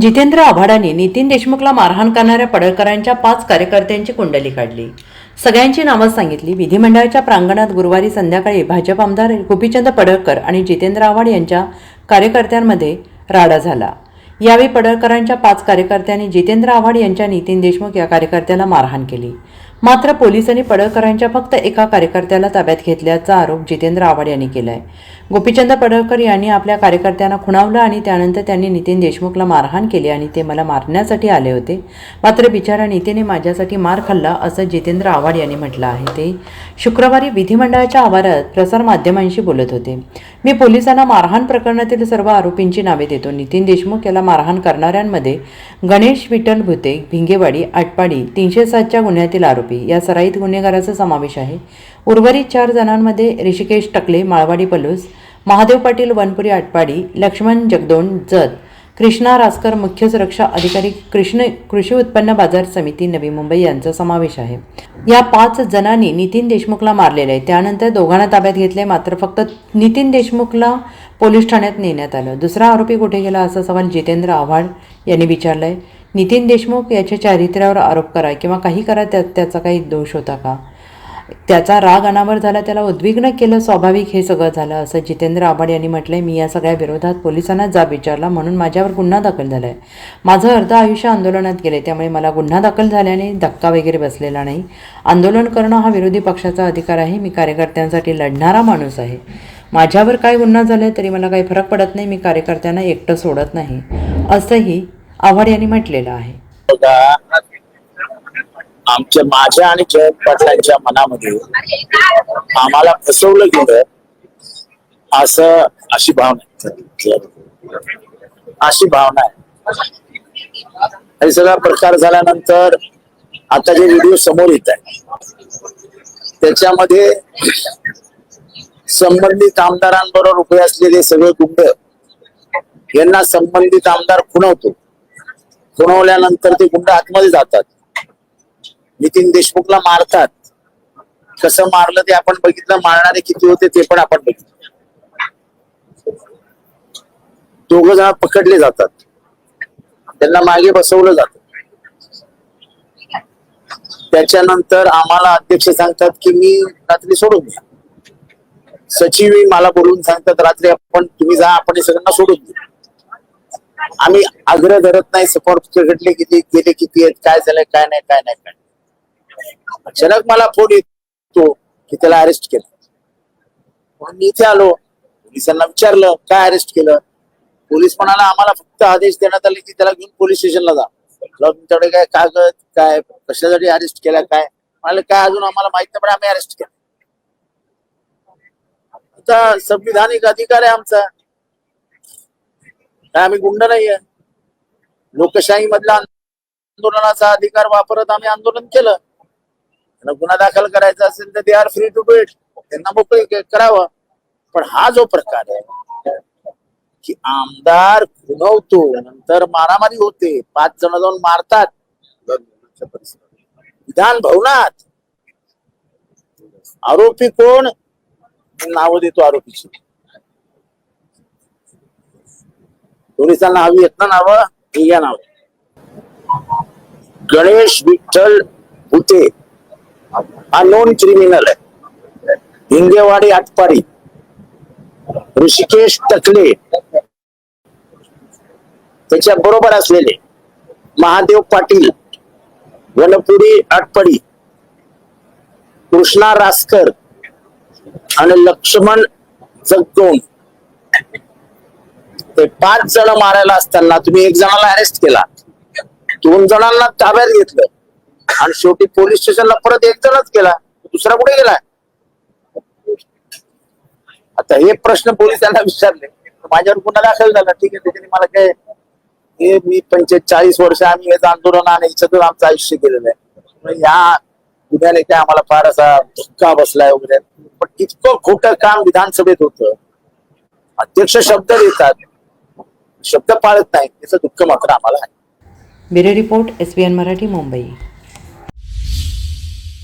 जितेंद्र आव्हाडांनी नितीन देशमुखला मारहाण करणाऱ्या पडळकरांच्या 5 कार्यकर्त्यांची कुंडली काढली. सगळ्यांची नावं सांगितली. विधिमंडळाच्या प्रांगणात गुरुवारी संध्याकाळी भाजप आमदार गोपीचंद पडळकर आणि जितेंद्र आव्हाड यांच्या कार्यकर्त्यांमध्ये राडा झाला. यावेळी पडळकरांच्या 5 कार्यकर्त्यांनी जितेंद्र आव्हाड यांच्या नितीन देशमुख या कार्यकर्त्याला मारहाण केली. मात्र पोलिसांनी पडळकरांच्या फक्त एका कार्यकर्त्याला ताब्यात घेतल्याचा आरोप जितेंद्र आव्हाड यांनी केला आहे. गोपीचंद पडळकर यांनी आपल्या कार्यकर्त्यांना खुणावलं आणि त्यानंतर त्यांनी नितीन देशमुखला मारहाण केली आणि ते मला मारण्यासाठी आले होते. मात्र बिचारा नितीने माझ्यासाठी मार खाल्ला असं जितेंद्र आव्हाड यांनी म्हटलं आहे. ते शुक्रवारी विधिमंडळाच्या आवारात प्रसारमाध्यमांशी बोलत होते. मी पोलिसांना मारहाण प्रकरणातील सर्व आरोपींची नावे देतो. नितीन देशमुख याला मारहाण करणाऱ्यांमध्ये गणेश विठ्ठल भुते, भिंगेवाडी, आटपाडी 307च्या गुन्ह्यातील आरोपी या सराईत गुन्हेगाराचा समावेश आहे. उर्वरित 4 जणांमध्ये ऋषिकेश टकले, माळवाडी पलूस, महादेव पाटील, वनपुरी, आटपाडी, लक्ष्मण जगदोण जत, कृष्णा रासकर, मुख्य सुरक्षा अधिकारी, कृषी उत्पन्न बाजार समिती, नवी मुंबई यांचा समावेश आहे. या 5 जणांनी नितीन देशमुखला मारलेले आहे. त्यानंतर दोघांना ताब्यात घेतले. मात्र फक्त नितीन देशमुखला पोलीस ठाण्यात नेण्यात आलं. दुसरा आरोपी कुठे गेला असा सवाल जितेंद्र आव्हाड यांनी विचारला आहे. नितीन देशमुख याच्या चारित्र्यावर आरोप करा किंवा काही करा, त्याचा काही दोष होता का? त्याचा राग अनावर झाला, त्याला उद्विग्न केलं, स्वाभाविक हे सगळं झालं असं जितेंद्र आव्हाड यांनी म्हटलंय. मी या सगळ्या विरोधात पोलिसांना जाब विचारला म्हणून माझ्यावर गुन्हा दाखल झाला आहे. माझं अर्ध आयुष्य आंदोलनात गेले, त्यामुळे मला गुन्हा दाखल झाल्याने धक्का वगैरे बसलेला नाही. आंदोलन करणं हा विरोधी पक्षाचा अधिकार आहे. मी कार्यकर्त्यांसाठी लढणारा माणूस आहे. माझ्यावर काय गुन्हा झाला तरी मला काही फरक पडत नाही. मी कार्यकर्त्यांना एकटं सोडत नाही असंही आव्हाड यांनी म्हटलेलं आहे. माझ्या आणि जयंत पाटलांच्या मनामध्ये आम्हाला फसवलं गेलं अशी भावना आहे. हे सगळा प्रकार झाल्यानंतर आता जे व्हिडिओ समोर येत आहे त्याच्यामध्ये संबंधित आमदारांबरोबर उभे असलेले सगळे गुंड यांना संबंधित आमदार खुणवल्यानंतर ते गुंड आतमध्ये जातात, नितीन देशमुखला मारतात. कसं मारलं ते आपण बघितलं, मारणारे किती होते ते पण आपण बघितलं. 2 जण पकडले जातात, त्यांना मागे बसवलं जातं. त्याच्यानंतर आम्हाला अध्यक्ष सांगतात की मी रात्री सोडून द्या. सचिवही मला बोलून सांगतात रात्री तुम्ही जा, आपण हे सगळ्यांना सोडून द्या. आम्ही आग्रह धरत नाही. सपोर्ट घडले किती गेले, किती आहेत, काय झालंय, काय नाही. अचानक मला फोन येतो की त्याला अरेस्ट केलं. म्हणून मी इथे आलो, पोलिसांना विचारलं काय अरेस्ट केलं. पोलीस म्हणाला आम्हाला फक्त आदेश देण्यात आले की त्याला घेऊन पोलीस स्टेशनला जा. तुमच्याकडे काय कागद, काय कशासाठी अरेस्ट केला, काय म्हणाले काय अजून आम्हाला माहित नाही, पण आम्ही अरेस्ट केलं. आता संविधानिक अधिकार आहे आमचा, काय आम्ही गुंड नाहीये. लोकशाही मधला आंदोलनाचा अधिकार वापरत आम्ही आंदोलन केलं. गुन्हा दाखल करायचा असेल तर they are free to do it, त्यांना मोकळे करावं. पण हा जो प्रकार आहे की आमदार खुणवतो, नंतर मारामारी होते, 5 जण जाऊन मारतात विधान भवनात. आरोपी कोण, नाव देतो आरोपीची. पोलिसांना हवी आहेत ना नावं, या नाव गणेश विठ्ठल भुते हा नॉन क्रिमिनल आहे. हिंगेवाडी, आटपाडी, ऋषिकेश टकले, त्याच्या बरोबर असलेले महादेव पाटील, वनपुरी, आटपाडी, कृष्णा रासकर आणि लक्ष्मण जगदोण, ते 5 जण मारायला असताना तुम्ही 1 जणाला अरेस्ट केला, 2 जणांना ताब्यात घेतलं आणि शेवटी पोलीस स्टेशनला परत 1 जणच गेला, दुसरा कुठे गेला. आता हे प्रश्न पोलिसांना विचारले, माझ्यावर गुन्हा दाखल झाला. ठीक आहे, त्याच्याने मला काय, हे मी 45 वर्ष आम्ही हेच आंदोलन आणि याच्यातून आमचं आयुष्य केलेलं आहे. ह्या गुन्ह्याने काय आम्हाला फार असा धक्का बसलाय वगैरे. पण इतकं खोटं काम विधानसभेत होतं. अध्यक्ष शब्द देतात, शब्द पाळत नाही, त्याचं दुःख मात्र आम्हाला आहे. Bureau report, SBN Marathi, Mumbai.